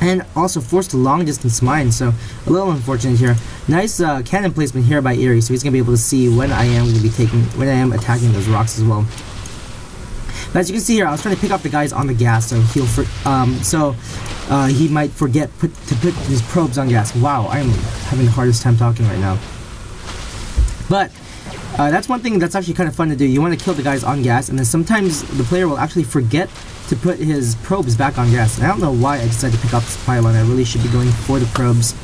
and also forced to long distance mine, so a little unfortunate here. Nice cannon placement here by Ihrie, so he's gonna be able to see when I am attacking those rocks as well. But as you can see here, I was trying to pick up the guys on the gas, so he might forget to put his probes on gas. Wow, I am having the hardest time talking right now. But that's one thing that's actually kind of fun to do. You want to kill the guys on gas, and then sometimes the player will actually forget to put his probes back on gas. And I don't know why I decided to pick up this pylon. I really should be going for the probes,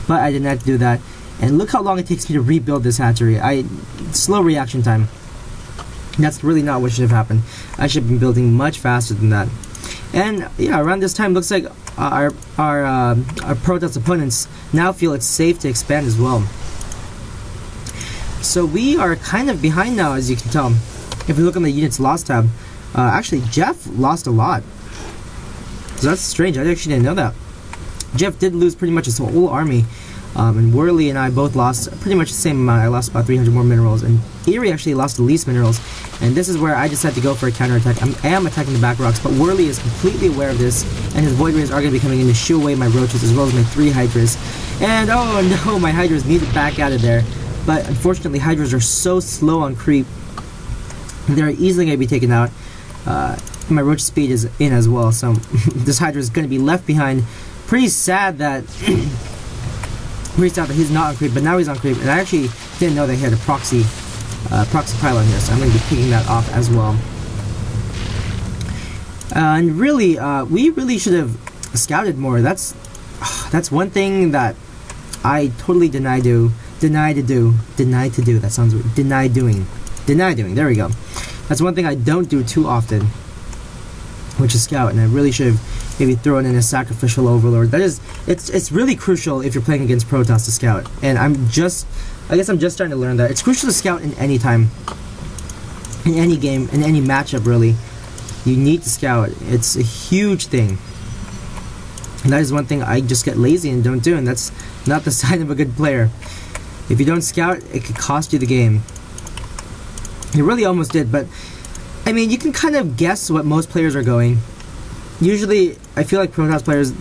but I did not do that. And look how long it takes me to rebuild this hatchery. Slow reaction time. That's really not what should have happened. I should have been building much faster than that. And yeah, around this time, looks like our Protoss opponents now feel it's safe to expand as well. So we are kind of behind now, as you can tell. If we look on the units lost tab, actually Jeff lost a lot. So that's strange. I actually didn't know that. Jeff did lose pretty much his whole army. And Whrlly and I both lost pretty much the same amount. I lost about 300 more minerals, and Ihrie actually lost the least minerals. And this is where I decided to go for a counterattack. I am attacking the back rocks, but Whrlly is completely aware of this, and his Void Rays are going to be coming in to shoo away my roaches as well as my 3 Hydras. And oh no, my Hydras need to back out of there. But unfortunately, Hydras are so slow on creep. They're easily going to be taken out. My roach speed is in as well, so this Hydra is going to be left behind. Pretty sad that he's not on creep, but now he's on creep, and I actually didn't know they had a proxy pylon here, so I'm going to be picking that off as well. And really, we really should have scouted more. That's one thing that I totally deny doing. That sounds weird. Deny doing. There we go. That's one thing I don't do too often, which is scout, and I really should have maybe thrown in a sacrificial overlord. It's really crucial if you're playing against Protoss to scout, and I guess I'm just starting to learn that. It's crucial to scout in any time, in any game, in any matchup really. You need to scout. It's a huge thing. And that is one thing I just get lazy and don't do, and that's not the sign of a good player. If you don't scout, it could cost you the game. It really almost did, but I mean, you can kind of guess what most players are going. Usually, I feel like Protoss players,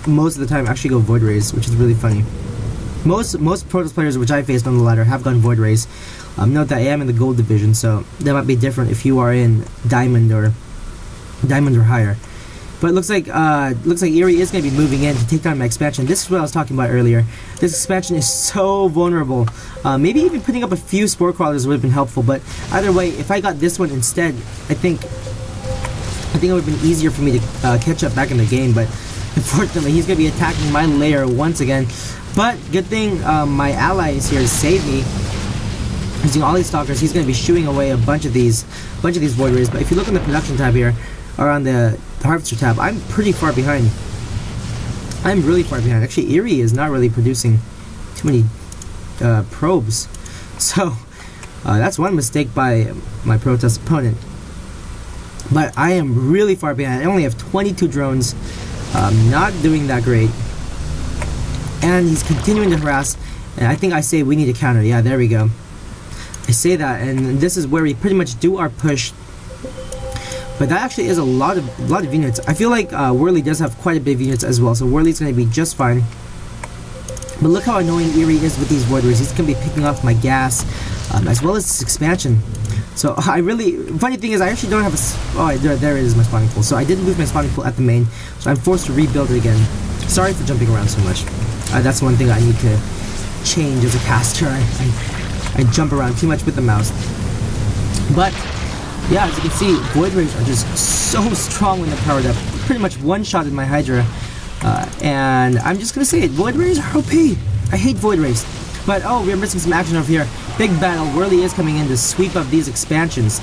most of the time, actually go Void Rays, which is really funny. Most Protoss players which I faced on the ladder have gone Void Rays. Note that I am in the Gold Division, so that might be different if you are in Diamond or higher. But it looks like Ihrie is going to be moving in to take down my expansion. This is what I was talking about earlier. This expansion is so vulnerable. Maybe even putting up a few Spore Crawlers would have been helpful, but either way, if I got this one instead, I think it would have been easier for me to catch up back in the game, but unfortunately he's going to be attacking my lair once again. But good thing my ally is here to save me. Using all these stalkers, he's going to be shooing away a bunch of these Void Rays. But if you look on the production tab here, or on the harvester tab, I'm pretty far behind. I'm really far behind. Actually, Ihrie is not really producing too many probes. So that's one mistake by my Protoss opponent. But I am really far behind. I only have 22 drones. Not doing that great. And he's continuing to harass. And I think I say we need to counter. Yeah, there we go. I say that, and this is where we pretty much do our push. But that actually is a lot of units. I feel like Whrlly does have quite a bit of units as well, so Whrlly's going to be just fine. But look how annoying Ihrie is with these Void Rays. He's going to be picking off my gas, as well as this expansion. So funny thing is, I actually don't have there is my spawning pool. So I did lose my spawning pool at the main, so I'm forced to rebuild it again. Sorry for jumping around so much. That's one thing I need to change as a caster. I jump around too much with the mouse. But yeah, as you can see, Void Rays are just so strong when they're powered up. Pretty much one-shotted my Hydra. And I'm just gonna say it, Void Rays are OP. I hate Void Rays. But oh, we're missing some action over here. Big battle. Whrlly is coming in to sweep up these expansions,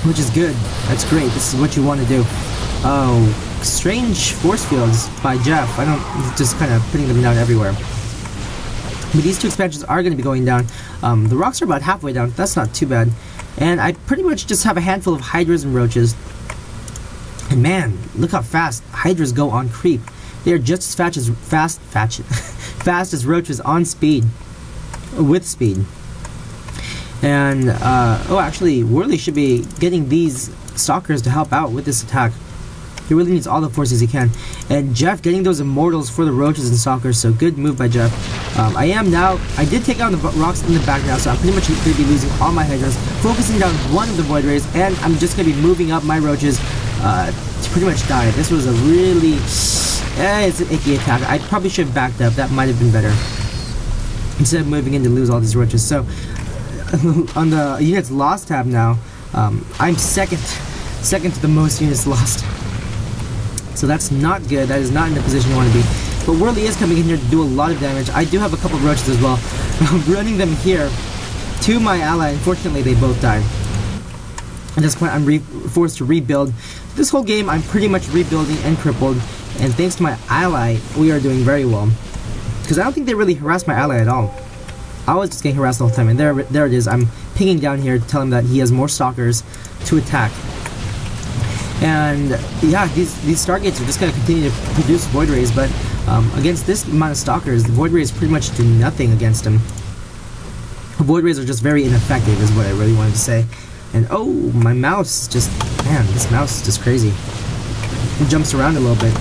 which is good. That's great. This is what you want to do. Oh, strange force fields by Jeff. Just kind of putting them down everywhere. But these two expansions are going to be going down. The rocks are about halfway down. That's not too bad. And I pretty much just have a handful of Hydras and Roaches. And man, look how fast Hydras go on creep. They are just as fast as Roaches on speed. With speed. And, oh, actually, Whrlly should be getting these Stalkers to help out with this attack. He really needs all the forces he can. And Jeff getting those immortals for the roaches and stalkers, so good move by Jeff. I did take out the rocks in the back now, so I'm pretty much going to be losing all my hydras, focusing down one of the void rays, and I'm just going to be moving up my roaches to pretty much die. This was a really, it's an icky attack. I probably should have backed up, that might have been better, instead of moving in to lose all these roaches. So, on the units lost tab now, I'm second to the most units lost. So that's not good. That is not in the position you want to be. But Whrlly is coming in here to do a lot of damage. I do have a couple of roaches as well. I'm running them here to my ally. Unfortunately, they both died. At this point, I'm forced to rebuild. This whole game, I'm pretty much rebuilding and crippled. And thanks to my ally, we are doing very well. Because I don't think they really harassed my ally at all. I was just getting harassed the whole time. And there it is. I'm pinging down here to tell him that he has more stalkers to attack. And yeah, these Stargates are just going to continue to produce Void Rays, but against this amount of Stalkers, the Void Rays pretty much do nothing against them. Void Rays are just very ineffective, is what I really wanted to say. And oh, my mouse just, man, this mouse is just crazy. It jumps around a little bit.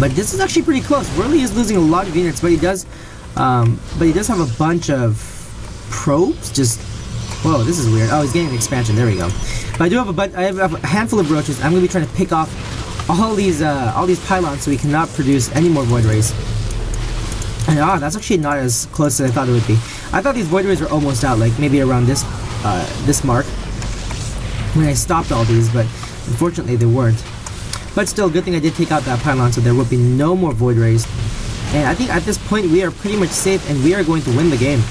But this is actually pretty close. Whrlly is losing a lot of units, but he does have a bunch of probes. Just, whoa, this is weird. Oh, he's getting an expansion. There we go. But I have a handful of roaches. I'm going to be trying to pick off all these pylons so we cannot produce any more Void Rays. And that's actually not as close as I thought it would be. I thought these Void Rays were almost out, like maybe around this mark when I stopped all these, but unfortunately they weren't. But still, good thing I did take out that pylon, so there will be no more Void Rays. And I think at this point we are pretty much safe, and we are going to win the game.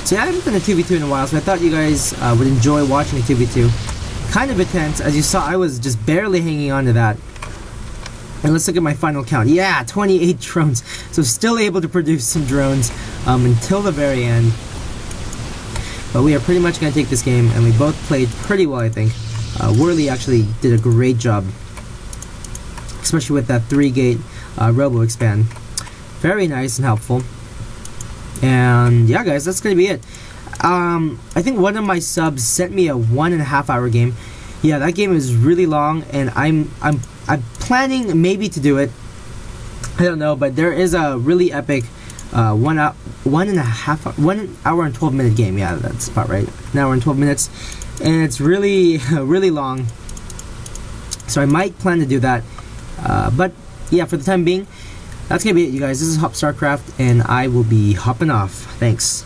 So yeah, I haven't done a 2v2 in a while, so I thought you guys would enjoy watching a 2v2. Kind of intense. As you saw, I was just barely hanging on to that. And let's look at my final count. Yeah, 28 drones. So still able to produce some drones until the very end. But we are pretty much going to take this game, and we both played pretty well, I think. Whrlly actually did a great job, especially with that 3-gate robo expand. Very nice and helpful. And yeah, guys, that's gonna be it. I think one of my subs sent me a 1.5 hour game. Yeah, that game is really long, and I'm planning maybe to do it. I don't know, but there is a really epic 1 hour and 12-minute game. Yeah, that's about right. 1 hour and 12 minutes, and it's really really long. So I might plan to do that. But yeah, for the time being, that's gonna be it, you guys. This is Hop StarCraft, and I will be hopping off. Thanks.